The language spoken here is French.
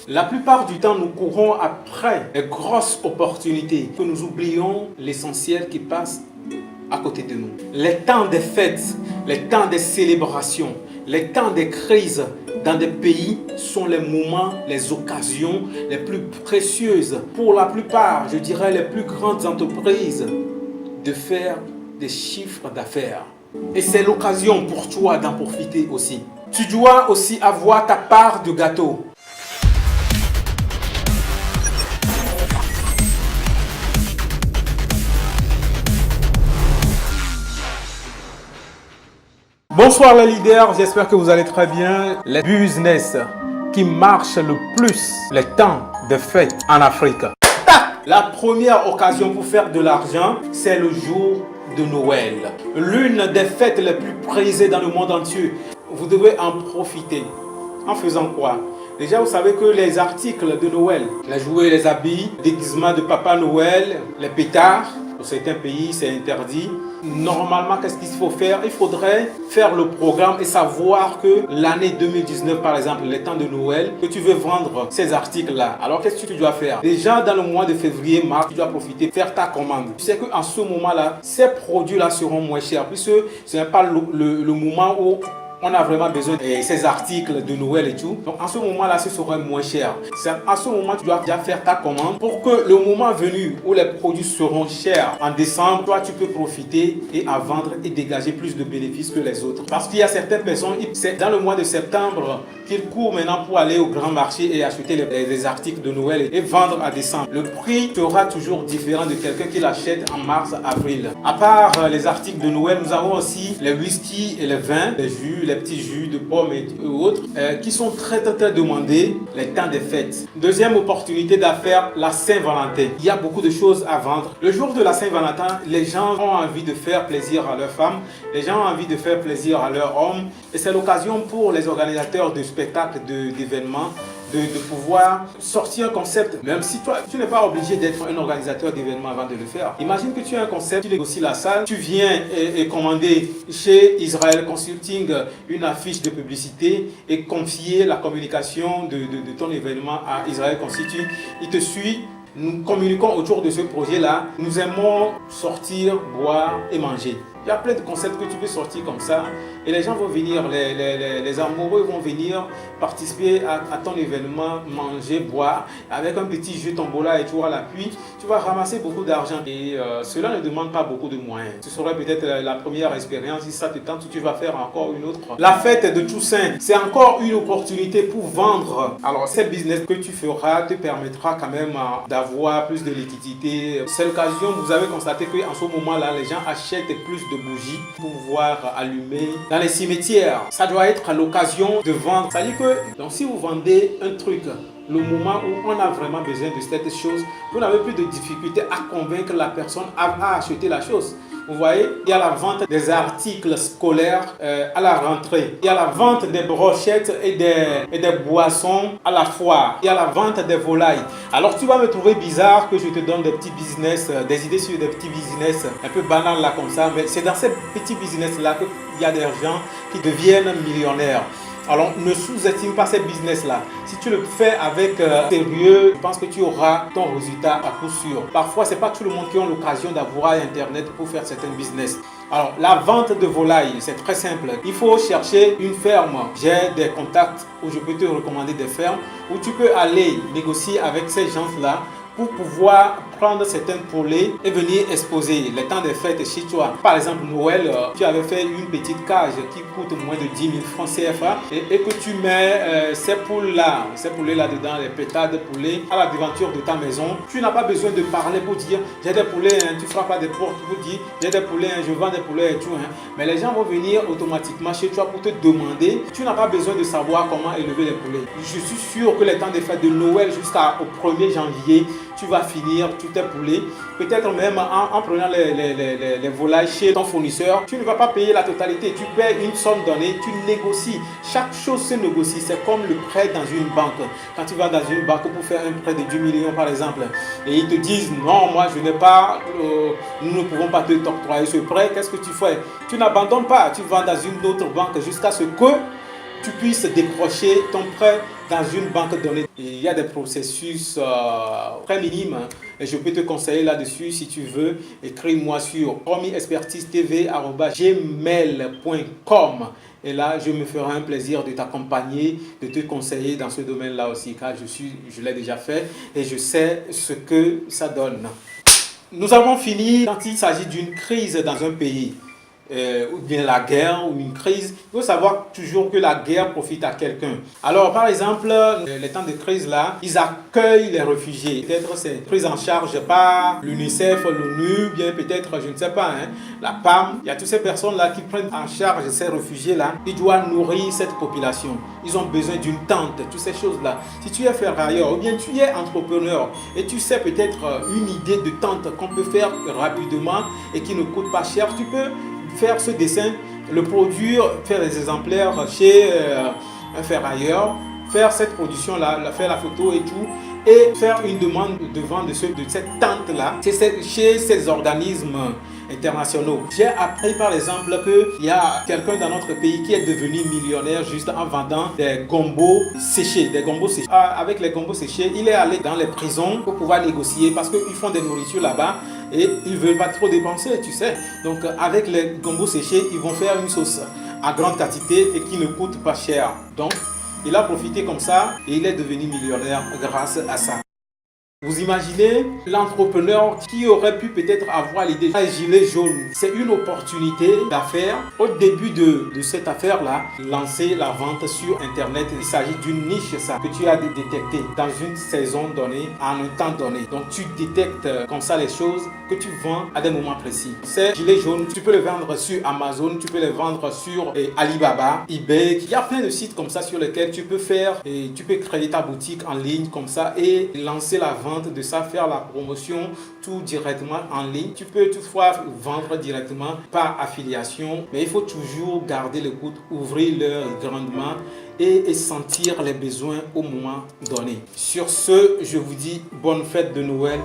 La plupart du temps, nous courons après les grosses opportunités que nous oublions l'essentiel qui passe à côté de nous. Les temps des fêtes, les temps des célébrations, les temps des crises dans des pays sont les moments, les occasions les plus précieuses pour la plupart, je dirais les plus grandes entreprises de faire des chiffres d'affaires. Et c'est l'occasion pour toi d'en profiter aussi. Tu dois aussi avoir ta part de gâteau. Bonsoir les leaders, j'espère que vous allez très bien. Les business qui marchent le plus les temps de fête en Afrique. La première occasion pour faire de l'argent, c'est le jour de Noël. L'une des fêtes les plus prisées dans le monde entier. Vous devez en profiter. En faisant quoi? Déjà, vous savez que les articles de Noël, les jouets, les habits, les déguisements de Papa Noël, les pétards, dans certains pays, c'est interdit. Normalement, qu'est-ce qu'il faut faire? Il faudrait faire le programme et savoir que l'année 2019, par exemple, les temps de Noël, que tu veux vendre ces articles-là. Alors, qu'est-ce que tu dois faire? Déjà, dans le mois de février, mars, tu dois profiter, faire ta commande. Tu sais qu'en ce moment-là, ces produits-là seront moins chers, puisque ce n'est pas le moment où on a vraiment besoin de ces articles de Noël et tout. Donc, en ce moment-là, ce serait moins cher. En ce moment, tu dois déjà faire ta commande pour que le moment venu où les produits seront chers en décembre, toi, tu peux profiter et à vendre et dégager plus de bénéfices que les autres. Parce qu'il y a certaines personnes, c'est dans le mois de septembre qu'ils courent maintenant pour aller au grand marché et acheter les articles de Noël et vendre à décembre. Le prix sera toujours différent de quelqu'un qui l'achète en mars, avril. À part les articles de Noël, nous avons aussi les whisky et les vins, les jus, les petits jus de pommes et autres qui sont très demandés les temps des fêtes. Deuxième opportunité d'affaires, la Saint-Valentin. Il y a beaucoup de choses à vendre. Le jour de la Saint-Valentin, les gens ont envie de faire plaisir à leurs femmes, les gens ont envie de faire plaisir à leurs hommes et c'est l'occasion pour les organisateurs de spectacles, d'événements, de pouvoir sortir un concept, même si toi, tu n'es pas obligé d'être un organisateur d'événements avant de le faire. Imagine que tu as un concept, tu négocies la salle, tu viens et commander chez Israel Consulting une affiche de publicité et confier la communication de ton événement à Israel Consulting. Il te suit. Nous communiquons autour de ce projet-là. Nous aimons sortir, boire et manger. Il y a plein de concepts que tu peux sortir comme ça et les gens vont venir, les amoureux vont venir participer à ton événement, manger, boire avec un petit jeu tombola et tout à l'appui. Tu vas ramasser beaucoup d'argent et cela ne demande pas beaucoup de moyens. Ce serait peut-être la première expérience. Si ça te tente, tu vas faire encore une autre. La fête de Toussaint, c'est encore une opportunité pour vendre. Alors, ce business que tu feras te permettra quand même d'avoir plus de liquidité. C'est l'occasion, vous avez constaté qu'en ce moment-là, les gens achètent plus de bougies pour pouvoir allumer dans les cimetières. Ça doit être l'occasion de vendre. Ça dit que donc, si vous vendez un truc, le moment où on a vraiment besoin de cette chose, vous n'avez plus de difficulté à convaincre la personne à acheter la chose. Vous voyez, il y a la vente des articles scolaires à la rentrée. Il y a la vente des brochettes et des boissons à la foire. Il y a la vente des volailles. Alors tu vas me trouver bizarre que je te donne des petits business, des idées sur des petits business un peu banals là comme ça. Mais c'est dans ces petits business là qu'il y a des gens qui deviennent millionnaires. Alors ne sous-estime pas ces business-là. Si tu le fais avec sérieux, je pense que tu auras ton résultat à coup sûr. Parfois, ce n'est pas tout le monde qui a l'occasion d'avoir Internet pour faire certains business. Alors, la vente de volailles, c'est très simple. Il faut chercher une ferme. J'ai des contacts où je peux te recommander des fermes où tu peux aller négocier avec ces gens-là pour pouvoir prendre certains poulets et venir exposer les temps des fêtes chez toi. Par exemple, Noël, tu avais fait une petite cage qui coûte moins de 10 000 francs CFA et que tu mets ces poulets-là dedans, les pétards de poulets, à la devanture de ta maison. Tu n'as pas besoin de parler pour dire j'ai des poulets, hein. Tu ne feras pas des portes pour dire j'ai des poulets, hein, je vends des poulets et tout. Hein. Mais les gens vont venir automatiquement chez toi pour te demander. Tu n'as pas besoin de savoir comment élever les poulets. Je suis sûr que les temps des fêtes de Noël jusqu'au 1er janvier, tu vas finir tous tes poulets. Peut-être même en prenant les volailles chez ton fournisseur, tu ne vas pas payer la totalité. Tu paies une somme donnée, tu négocies. Chaque chose se négocie. C'est comme le prêt dans une banque. Quand tu vas dans une banque pour faire un prêt de 10 millions par exemple, et ils te disent non, moi je n'ai pas, nous ne pouvons pas te octroyer ce prêt. Qu'est-ce que tu fais? Tu n'abandonnes pas. Tu vas dans une autre banque jusqu'à ce que tu puisses décrocher ton prêt dans une banque de données. Il y a des processus très minimes et je peux te conseiller là-dessus si tu veux. Écris-moi sur promisexpertisetv@gmail.com et là, je me ferai un plaisir de t'accompagner, de te conseiller dans ce domaine-là aussi, car je l'ai déjà fait et je sais ce que ça donne. Nous avons fini quand il s'agit d'une crise dans un pays. Ou bien la guerre ou une crise, il faut savoir toujours que la guerre profite à quelqu'un. Alors par exemple, les temps de crise là, ils accueillent les réfugiés. Peut-être c'est prise en charge par l'UNICEF, l'ONU, bien peut-être, je ne sais pas, hein, la PAM. Il y a toutes ces personnes là qui prennent en charge ces réfugiés là. Ils doivent nourrir cette population. Ils ont besoin d'une tente, toutes ces choses là. Si tu es ferrailleur ou bien tu es entrepreneur et tu sais peut-être une idée de tente qu'on peut faire rapidement et qui ne coûte pas cher, tu peux faire ce dessin, le produire, faire des exemplaires chez un ferrailleur, faire cette production-là, faire la photo et tout, et faire une demande de vente de cette tente-là chez ces organismes internationaux. J'ai appris par exemple qu'il y a quelqu'un dans notre pays qui est devenu millionnaire juste en vendant des gombos séchés. Avec les gombos séchés, il est allé dans les prisons pour pouvoir négocier parce qu'ils font des nourritures là-bas et ils ne veulent pas trop dépenser, tu sais. Donc avec les gombos séchés, ils vont faire une sauce à grande quantité et qui ne coûte pas cher. Donc il a profité comme ça et il est devenu millionnaire grâce à ça. Vous imaginez l'entrepreneur qui aurait pu peut-être avoir l'idée d'un gilet jaune. C'est une opportunité d'affaires. Au début de cette affaire-là, lancer la vente sur Internet. Il s'agit d'une niche ça, que tu as détecté dans une saison donnée, en un temps donné. Donc tu détectes comme ça les choses que tu vends à des moments précis. Ces gilets jaunes, tu peux les vendre sur Amazon, tu peux les vendre sur Alibaba, eBay. Il y a plein de sites comme ça sur lesquels tu peux faire et tu peux créer ta boutique en ligne comme ça et lancer la vente de ça, faire la promotion tout directement en ligne. Tu peux toutefois vendre directement par affiliation, mais il faut toujours garder le coude, ouvrir l'œil grandement et sentir les besoins au moment donné. Sur ce, je vous dis bonne fête de Noël.